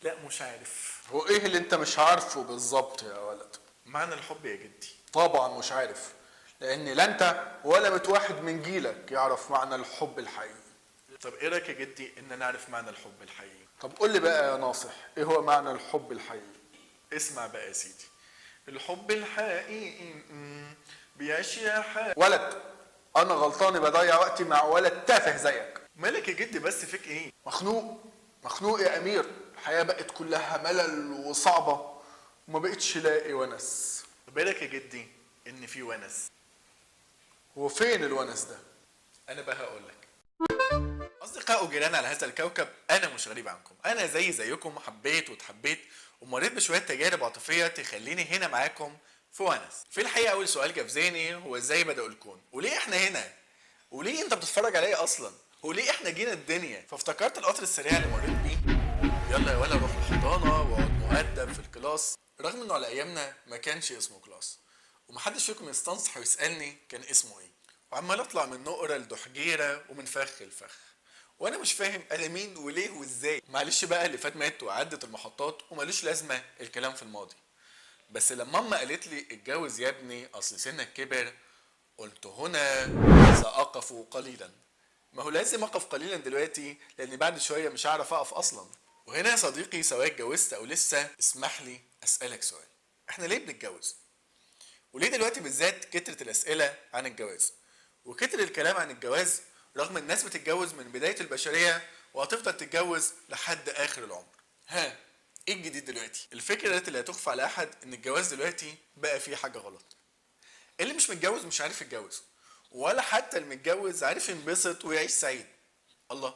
لا مش عارف. هو ايه اللي انت مش عارفه بالظبط يا ولد؟ معنى الحب يا جدي. طبعا مش عارف، لان لا انت ولا واحد من جيلك يعرف معنى الحب الحقيقي. طب ايه رايك يا جدي ان نعرف معنى الحب الحقيقي؟ طب قول لي بقى يا ناصح، ايه هو معنى الحب الحقيقي؟ اسمع بقى يا سيدي. الحب الحقيقي بيعيش يا ولد، انا غلطان بضيع وقتي مع ولد تافه زيك. مالك يا جدي بس فيك ايه؟ مخنوق، مخنوق يا امير. الحياة بقت كلها ملل وصعبة، وما بقتش لاقي ونس. بالك يا جدي ان في ونس. هو فين الونس ده؟ انا بقى هقول لك. اصدقاء وجيران على هذا الكوكب، انا مش غريب عنكم، انا زيكم حبيت واتحبيت ومريت بشويه تجارب عاطفيه تخليني هنا معاكم في ونس. في الحقيقه اول سؤال جه في ذهني هو ازاي بدأ الكون؟ وليه احنا هنا؟ وليه انت بتتفرج عليا اصلا؟ وليه احنا جينا الدنيا؟ فافتكرت القطر السريع اللي مريت بيه. يلا يا ولا روح الحضانه واقعد مؤدب في الكلاس، رغم انه على ايامنا ما كانش اسمه كلاس، ومحدش فيكم يستنصح ويسالني كان اسمه ايه. وعمال اطلع من نقره لدحجيره ومن فخ لفخ، وانا مش فاهم انا مين وليه وازاي. معلش بقى اللي فات مات وعدت المحطات ومالوش لازمه الكلام في الماضي. بس لما امه قالت لي اتجوز يا ابني اصل سنك كبر، قلت هنا ساقف قليلا. ما هو لازم اقف قليلا دلوقتي لان بعد شويه مش هعرف اقف اصلا. وهنا يا صديقي سواء اتجوزت او لسه، اسمح لي اسالك سؤال. احنا ليه بنتجوز؟ وليه دلوقتي بالذات كترت الاسئله عن الجواز وكتر الكلام عن الجواز، رغم الناس بتتجوز من بدايه البشريه وهتفضل تتجوز لحد اخر العمر؟ ها، ايه الجديد دلوقتي؟ الفكره اللي لا تخفى على احد ان الجواز دلوقتي بقى فيه حاجه غلط. اللي مش متجوز مش عارف يتجوز، ولا حتى المتجوز عارف ينبسط ويعيش سعيد. الله،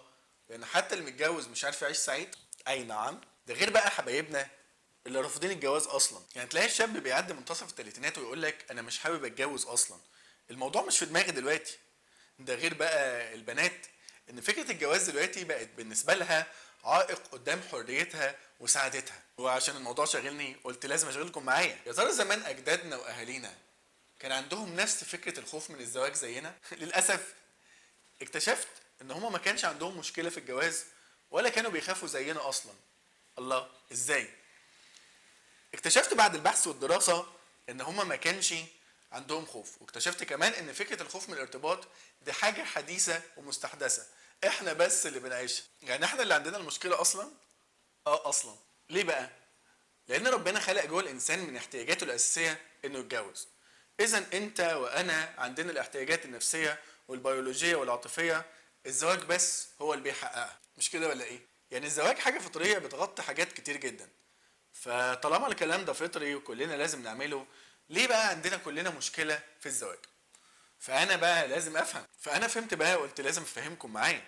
لان حتى المتجوز مش عارف يعيش سعيد. اي نعم، ده غير بقى حبايبنا اللي رافضين الجواز اصلا. يعني تلاقي الشاب بيعدي منتصف الثلاثينات ويقول لك انا مش حابب اتجوز اصلا، الموضوع مش في دماغي دلوقتي. ده غير بقى البنات ان فكره الجواز دلوقتي بقت بالنسبه لها عائق قدام حريتها وسعادتها. وعشان الموضوع شاغلني قلت لازم اشغلكم معايا. يا ترى زمان اجدادنا واهالينا كان عندهم نفس فكره الخوف من الزواج زينا؟ للاسف اكتشفت ان هما ما كانش عندهم مشكله في الجواز ولا كانوا بيخافوا زينا اصلا. الله، ازاي؟ اكتشفت بعد البحث والدراسه ان هما ما كانش عندهم خوف، واكتشفت كمان ان فكره الخوف من الارتباط دي حاجه حديثه ومستحدثه، احنا بس اللي بنعيشها. يعني احنا اللي عندنا المشكله اصلا. اصلا ليه بقى؟ لان ربنا خلق جوه الانسان من احتياجاته الاساسيه انه يتجوز. اذا انت وانا عندنا الاحتياجات النفسيه والبيولوجيه والعاطفيه، الزواج بس هو اللي بيحققها. مش كده ولا ايه؟ يعني الزواج حاجه فطريه بتغطي حاجات كتير جدا. فطالما الكلام ده فطري وكلنا لازم نعمله، ليه بقى عندنا كلنا مشكله في الزواج؟ فانا بقى لازم افهم. فانا فهمت بقى وقلت لازم افهمكم معايا.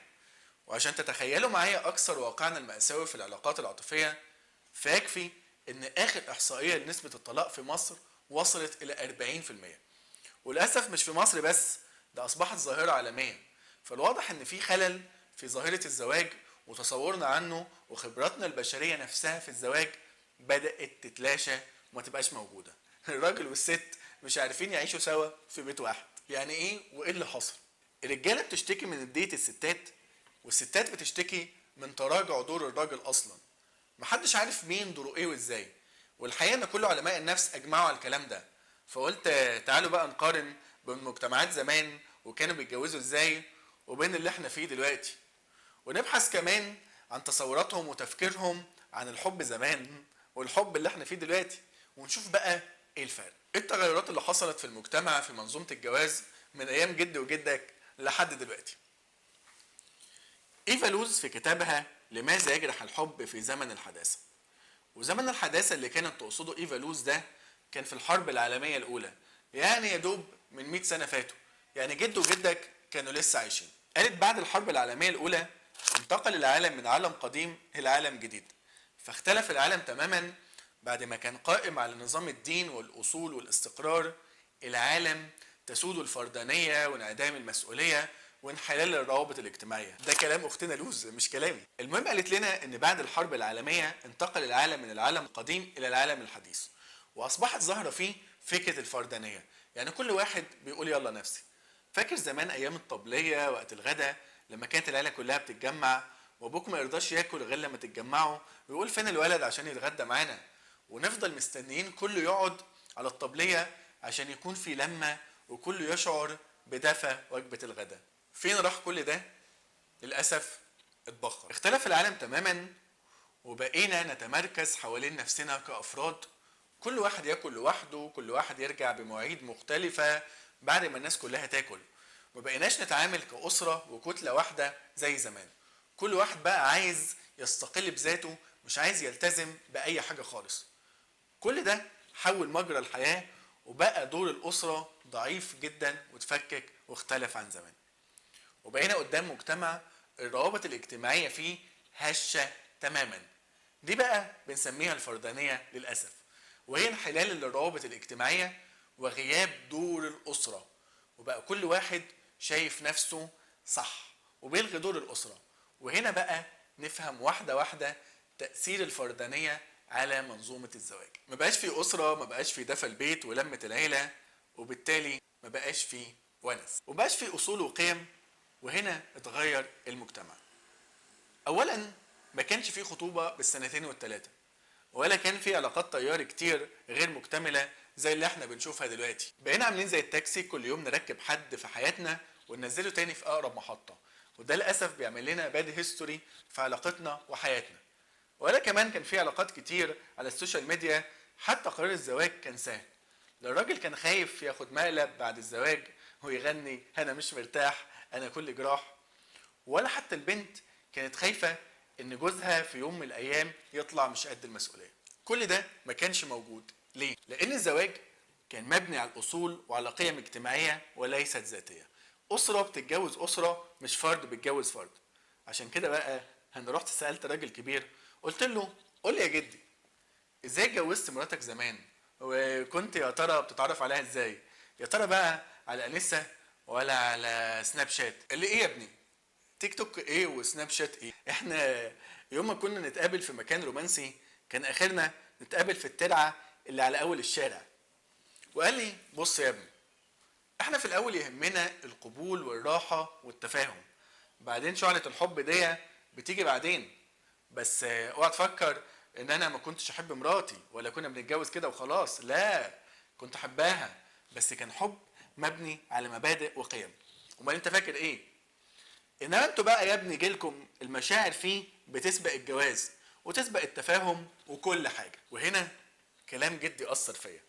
وعشان تتخيلوا معايا اكثر واقعنا المأساوي في العلاقات العاطفيه، فيكفي ان اخر احصائيه لنسبه الطلاق في مصر وصلت الى 40%. وللاسف مش في مصر بس، ده اصبحت ظاهره عالميه. فالواضح ان في خلل في ظاهره الزواج وتصورنا عنه، وخبراتنا البشريه نفسها في الزواج بدات تتلاشى وما تبقاش موجوده. الراجل والست مش عارفين يعيشوا سوا في بيت واحد. يعني ايه وايه اللي حصل؟ الرجاله بتشتكي من نديه الستات، والستات بتشتكي من تراجع دور الراجل اصلا. محدش عارف مين دوره ايه وازاي. والحقيقه ان كل علماء النفس اجمعوا على الكلام ده. فقلت تعالوا بقى نقارن بين مجتمعات زمان وكانوا بيتجوزوا ازاي وبين اللي احنا فيه دلوقتي، ونبحث كمان عن تصوراتهم وتفكيرهم عن الحب زمان والحب اللي احنا فيه دلوقتي، ونشوف بقى ايه الفرق، ايه التغيرات اللي حصلت في المجتمع في منظومه الجواز من ايام جد وجدك لحد دلوقتي. إيفا لوز في كتابها لماذا يجرح الحب في زمن الحداثة، وزمن الحداثة اللي كانت تقصده إيفا لوز ده كان في الحرب العالمية الأولى، يعني يا دوب من 100 سنة فاتوا، يعني جد وجدك كانوا لسه عايشين. قالت بعد الحرب العالمية الأولى انتقل العالم من عالم قديم إلى عالم جديد، فاختلف العالم تماما. بعد ما كان قائم على نظام الدين والأصول والاستقرار، العالم تسود الفردانية وانعدام المسؤولية وانحلال الروابط الاجتماعية. ده كلام أختنا لوز مش كلامي. المهم قالت لنا إن بعد الحرب العالمية انتقل العالم من العالم القديم إلى العالم الحديث، وأصبحت ظاهرة فيه فكرة الفردانية، يعني كل واحد بيقول يلا نفسي. فاكر زمان أيام الطبلية وقت الغدا لما كانت العيلة كلها بتتجمع وابوك ما يرضاش ياكل غير لما تتجمعوا ويقول فين الولد عشان يتغدى معانا، ونفضل مستنيين كله يقعد على الطبلية عشان يكون في لمة وكله يشعر بدفى وجبة الغداء. فين راح كل ده؟ للأسف اتبخر. اختلف العالم تماما وبقينا نتمركز حوالين نفسنا كأفراد، كل واحد ياكل لوحده، كل واحد يرجع بمواعيد مختلفة بعد ما الناس كلها تاكل. ما بقيناش نتعامل كأسرة وكتلة واحدة زي زمان. كل واحد بقى عايز يستقل بذاته، مش عايز يلتزم بأي حاجة خالص. كل ده حول مجرى الحياة وبقى دور الأسرة ضعيف جدا وتفكك واختلف عن زمان. وبقينا قدام مجتمع الروابط الاجتماعية فيه هشة تماما. دي بقى بنسميها الفردانية للأسف، وهي انحلال للروابط الاجتماعية وغياب دور الأسرة. وبقى كل واحد شايف نفسه صح وبيلغي دور الأسرة. وهنا بقى نفهم واحدة واحدة تأثير الفردانية على منظومة الزواج. ما بقاش في أسرة، ما بقاش في دفى البيت ولمة العيلة، وبالتالي ما بقاش في ونس، وبقاش في أصول وقيم. وهنا اتغير المجتمع. أولا ما كانش في خطوبة بالسنتين والثلاثة، ولا كان في علاقات طيار كتير غير مكتملة زي اللي احنا بنشوفها دلوقتي. بقينا عاملين زي التاكسي، كل يوم نركب حد في حياتنا وننزله تاني في أقرب محطة، وده للأسف بيعمل لنا باد هيستوري في علاقتنا وحياتنا. ولا كمان كان في علاقات كتير على السوشيال ميديا. حتى قرار الزواج كان سهل، لو الراجل كان خايف ياخد مقلب بعد الزواج ويغني أنا مش مرتاح أنا كل جراح، ولا حتى البنت كانت خايفة إن جوزها في يوم من الأيام يطلع مش قد المسؤولية. كل ده ما كانش موجود. ليه؟ لأن الزواج كان مبني على الأصول وعلى قيم اجتماعية وليست ذاتية. أسرة بتتجوز أسرة، مش فرد بيتجوز فرد. عشان كده بقى أنا رحت سألت راجل كبير، قلت له قول لي يا جدي، إزاي اتجوزت مراتك زمان؟ وكنت يا ترى بتتعرف عليها إزاي؟ يا ترى بقى على أنسة ولا على سناب شات؟ اللي إيه يا ابني؟ تيك توك ايه وسناب شات ايه؟ احنا يوم ما كنا نتقابل في مكان رومانسي كان اخرنا نتقابل في الترعه اللي على اول الشارع. وقال لي بص يا ابني، احنا في الاول يهمنا القبول والراحه والتفاهم، بعدين شعله الحب دي بتيجي بعدين. بس اوعى تفكر ان انا ما كنتش احب مراتي ولا كنا بنتجوز كده وخلاص، لا، كنت احبها، بس كان حب مبني على مبادئ وقيم. امال انت فاكر ايه؟ انما انتوا بقى يا ابني جيلكم المشاعر فيه بتسبق الجواز وتسبق التفاهم وكل حاجة. وهنا كلام جدي أثر فيا،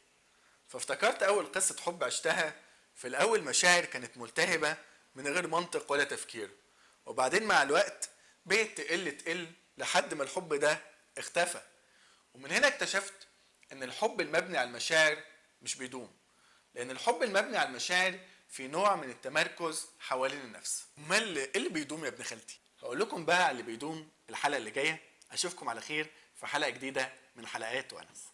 فافتكرت أول قصة حب عشتها. في الأول مشاعر كانت ملتهبة من غير منطق ولا تفكير، وبعدين مع الوقت بقت تقل لحد ما الحب ده اختفى. ومن هنا اكتشفت ان الحب المبني على المشاعر مش بيدوم، لان الحب المبني على المشاعر في نوع من التمركز حوالين النفس. امال ايه اللي بيدوم يا ابن خالتي؟ هقول لكم بقى على اللي بيدوم الحلقه اللي جايه. اشوفكم على خير في حلقه جديده من حلقات ونس.